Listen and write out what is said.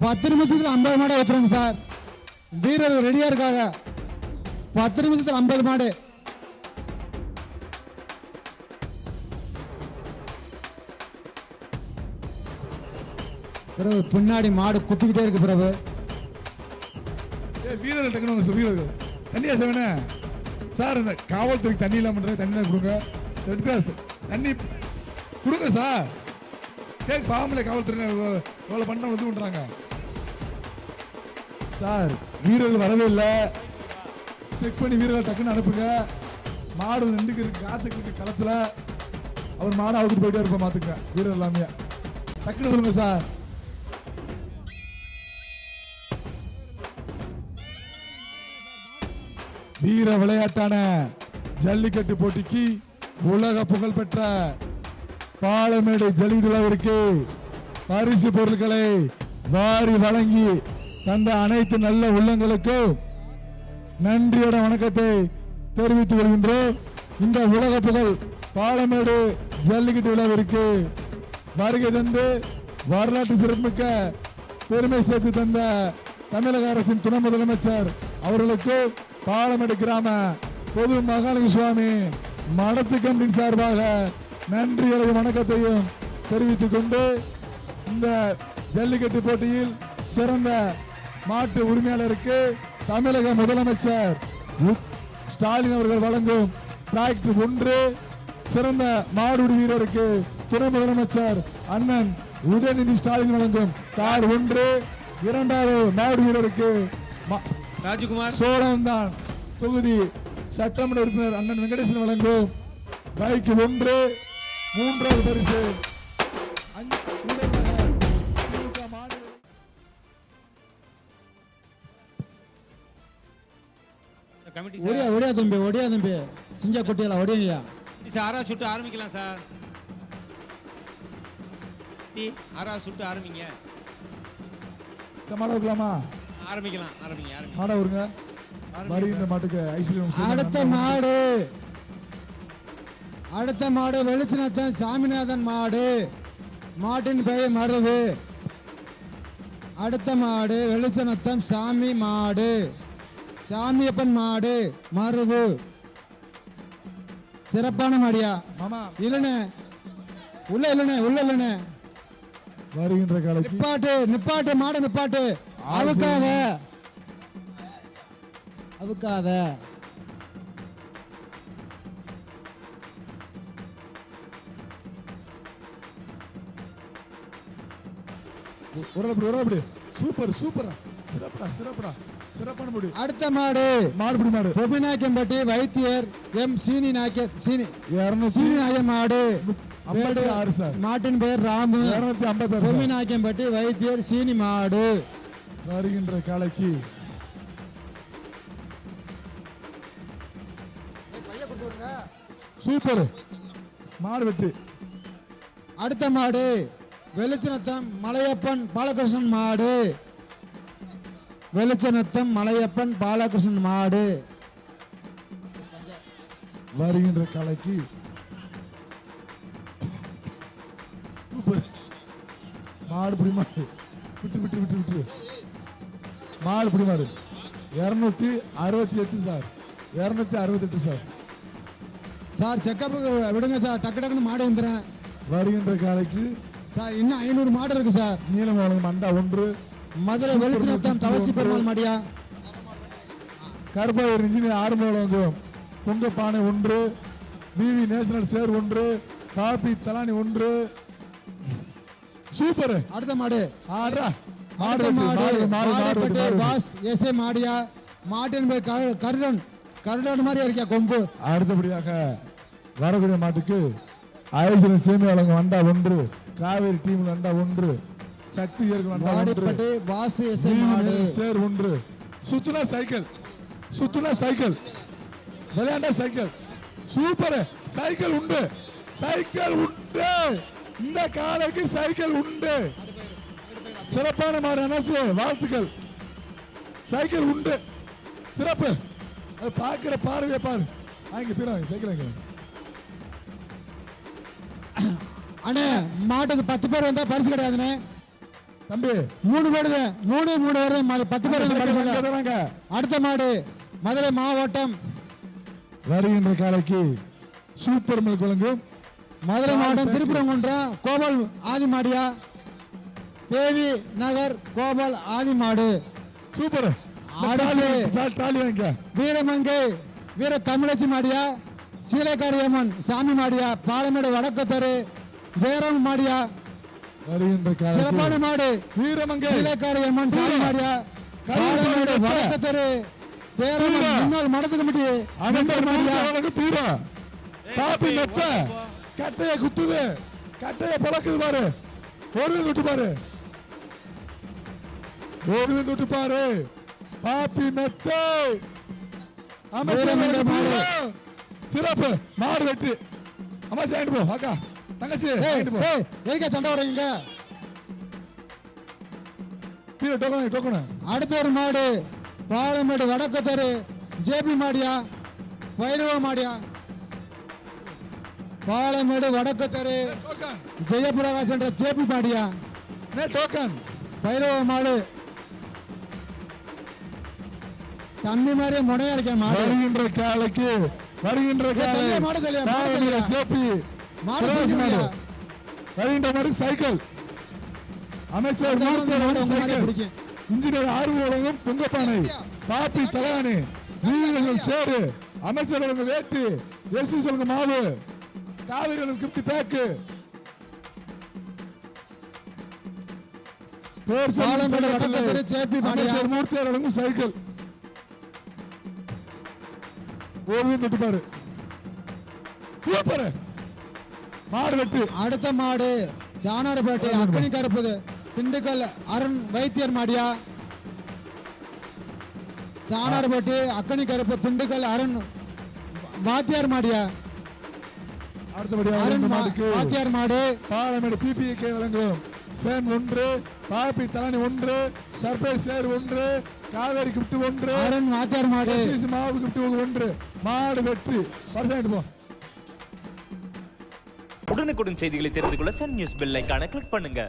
10 நிமிஷத்துல 50 மாடு ஊத்துறோங்க சார். வீரர்கள் ரெடியா இருக்காங்க. 10 நிமிஷத்துல 50 மாடு. பிரபு பின்னாடி மாடு குத்திக்கிட்டே இருக்கு பிரபு. வீரர்கள் டக்குனு சார், வீரர்கள் தண்ணியா சார் வேணே சார். இந்த காவல்துறைக்கு தண்ணி இல்லாம தண்ணி தான் கொடுங்க. தண்ணி கொடுங்க சார். கேக் பாவமில்லை காவல்துறை எவ்வளோ பண்ண வந்து பண்ணுறாங்க சார். வீரர்கள் வரவே இல்லை. செக் பண்ணி வீரர்கள் டக்குன்னு அனுப்புங்க. மாடு நின்றுக்கு இருக்கு, காத்துக்கு இருக்கு களத்தில். அவர் மாடு அவுத்துட்டு போயிட்டே இருப்போம் பார்த்துங்க. வீரர் எல்லாமே டக்குன்னு சொல்லுங்க சார். வீர விளையாட்டான ஜல்லிக்கட்டு போட்டிக்கு உலக புகழ் பெற்ற பாலமேடு ஜல்லிக்கட்டு பரிசு பொருட்களை வாரி வழங்கி தந்த அனைத்து நல்ல உள்ளங்களுக்கும் நன்றியோட வணக்கத்தை தெரிவித்துக் கொள்கின்றோம். இந்த உலக புகழ் பாலமேடு ஜல்லிக்கட்டு விழாவிற்கு வருகை தந்து வரலாற்று சிறப்புமிக்க பெருமை சேர்த்து தந்த தமிழக அரசின் துணை முதலமைச்சர் அவர்களுக்கு பாலமேடு கிராம பொது மகாலிங்க சுவாமி மடத்து கம்பின் சார்பாக நன்றிகளையும் வணக்கத்தையும் தெரிவித்துக் கொண்டு இந்த ஜல்லிக்கட்டு போட்டியில் சிறந்த மாட்டு உரிமையாளருக்கு தமிழக முதலமைச்சர் ஸ்டாலின் அவர்கள் வழங்கும் டிராக்டர் 1, சிறந்த மாடுபிடி வீரருக்கு துணை முதலமைச்சர் அண்ணன் உதயநிதி ஸ்டாலின் வழங்கும் கார் 1, 2வது மாடு வீரருக்கு ராஜகுமார் சோழவந்தான் தொகுதி சட்டமன்ற உறுப்பினர் அண்ணன் வெங்கடேசன் வழங்கும் பைக் 1, 3வது பரிசு ஒடியா தம்பி சிஞ்சா கொட்டியல ஒடியா சார். 6 சுட்டு ஆரம்பிக்கலாம் சார். 6 சுட்டு ஆரம்பிங்க. மாட வைக்கலாமா? ஆரம்பிங்க. மாட வருங்க. இந்த மாட்டுக்கு ஐஸ்வர்யம். அடுத்த மாடு வெளிச்சநத்தம் சாமிநாதன் மாடு. மாட்டின் பெயர் மருது. அடுத்த மாடு வெளிச்சநத்தம் சாமி மாடு, சாமியப்பன் மாடு மருது. சிறப்பான மாடியா மாமா? இல்லனே உள்ள இல்லனே வருகின்ற காலைக்கு நிப்பாட்டு மாடு நிப்பாட்டு. அவுக்காத ஒரு சூப்பர் சிறப்பான முடி. அடுத்த மாடு மாடுபிடி மாடு பொம்மிநாயக்கம்பட்டி வைத்தியர் எம் சீனி நாயக்கர் மாடு 56 சார். மாட்டின் பெயர் ராமு. 256 பொம்மிநாயக்கம்பட்டி வைத்தியர் சீனி மாடு. வருகின்ற காலைக்கு சூப்பர் மாடு வெற்றி. அடுத்த மாடு வெளிச்சநத்தம் மலையப்பன் பாலகிருஷ்ணன் மாடு. வெளிச்சநத்தம் மலையப்பன் பாலகிருஷ்ணன் மாடு. வருகின்ற காலைக்கு சூப்பர் மாடுபிடி மாடு. விட்டு மாடுபிடி மாடு 268 சார். 268 சார். சார் செக்கப்புக்கு விடுங்க சார். டக்குன்னு மாடு வந்துடுறேன். வருகின்ற காலைக்கு சார் இன்னும் 500 மாடு இருக்கு சார். நீலமங்கலம் மண்டா 1, மதுரை வெளிச்சநத்தம் தவசி பெருமாள் மாடியா. கருப்பாயூர் இன்ஜினியர் ஆறுமுகம் பொங்க பானை 1, விவி நேஷனல் சேர் 1, காபி தலானி 1. சூப்பர். அடுத்த மாடு பாஸ் எஸ் ஏ மாடியா. மாட்டின் போய் கருடன் மாதிரி இருக்கியா கொம்பு. அடுத்தபடியாக வரக்கூடிய மாட்டுக்கு ஐஸ்வர்யம் சேமி வழங்கும் வண்டா 1, காவேரி டீம் வண்டா 1, சக்தி பாஸ் எஸ் ஏ மாடு சேர் 1. சுத்துனா சைக்கிள் விளையாண்டா சைக்கிள். சூப்பர். சைக்கிள் உண்டு. இந்த காலைக்கு சைக்கிள் உண்டு. சிறப்பான மாடு அனசு வாழ்த்துக்கள். சைக்கிள் உண்டு. சிறப்பு. அது பார்க்கிற பார்வையை பாரு. வாங்கி போயிடுவாங்க சைக்கிள். அண்ணே மாட்டுக்கு 10 பேர் வந்தா பரிசு கிடையாதுண்ணே. தம்பி 3 பேர் தான் 3 பேர் 10 பேர் வராங்க. அடுத்த மாடு மதுரை மாவட்டம் வருகின்ற காலைக்கு சூப்பர் மில்க் வழங்கும் மதுரை மாவட்டம் திருப்பரங்குன்றம் கோபால் ஆதி மாடியா தேவி நகர் கோபால் ஆதி மாடு. சூப்பர். அடுத்து தாலி வாங்க. வீரமங்கை வீர தமிழச்சி மாடியா சீலைக்காரியம்மன் சாமி மாடியா பாலமேடு வடக்கு தெரு ஜெயராம் மாடியா. வருகின்ற காலைக்கு சிறப்பான மாடு வீரமங்கை சீலைக்காரியம்மன் சாமி மாடியா பாலமேடு வடக்கு தெரு ஜெயராம் முன்னாள் மடத்து கமிட்டி அமைச்சர் மாடியா. பீரா பாப்பி மெத்த கட்டைய குத்துது, கட்டைய பழக்குது பாரு. ஒரு விட்டு பாரு, ஒரு விட்டு பாரு. பாப்பி மெத்த அமைச்சர் மாடு. சிறப்பு மாடு வெற்றி. அம்மா சாயிட்டு போ அக்கா தங்கச்சி சாயிட்டு போ. எதுக்கா சண்டை வர்றீங்க? Pira token token. அடுத்த ஒரு மாடு பாலமேடு வடக்கு தெரு ஜேபி மாடியா பைரவ மாடியா பாலமேடு வடக்கு தெரு டோக்கன் ஜெயபிரகாஷ் என்ற ஜேபி மாடியா நே டோக்கன். பைரவ மாடு தம்பி மாதிரி முனையா இருக்கேன் மாடு. வருகின்ற காலைக்கு வருகின்ற காலை மாடு தெரியல மாடு தெரியல ஜேபி மாடு மாடு. மாடு வருகின்ற மாதிரி சைக்கிள் அமைச்சர் சைக்கிள். பிடிக்கும் இன்ஜினியர் ஆர்வலகம் பொங்கப்பானை பாப்பி தலானி வீரர்கள் சேரு அமைச்சர்களுக்கு வேட்டி எஸ்எஸ்எலுக்கு மாவு காவிரிகளுக்கு கிப்ட் பேக்கு பாலமேடு வடக்கு தெரு ஜேபி மாடியா மூர்த்தி அவர்களுக்கும் சைக்கிள். ஓவியம் தொட்டு பாரு. சூப்பர் மாடு வெட்டு. அடுத்த மாடு ஜானார்பேட்டை அக்கனி கருப்புது திண்டுக்கல் அருண் வைத்தியர் மாடியா ஜானார்பேட்டை அக்கனி கருப்பு திண்டுக்கல் அருண் வாத்தியார் மாடியா அடுத்தபடியாக அருண் மாடுக்கு வாத்தியார் மாடு பாலமேடு பிபிகே வழங்கும் ஃபேன் 1, பாப்பி தலானி 1, சர்ப்ரைஸ் சேர் 1, காவேரி கிஃப்ட் 1, அருண் வாத்தியார் மாடு எஸ்எஸ் மாவு கிஃப்ட் 1. மாடு வெற்றி. பர்சன்ட் போ. உடனுக்குடன் செய்திகளை தெரிந்து கொள்ள சன் நியூஸ் பெல் ஐகானை கிளிக் பண்ணுங்க.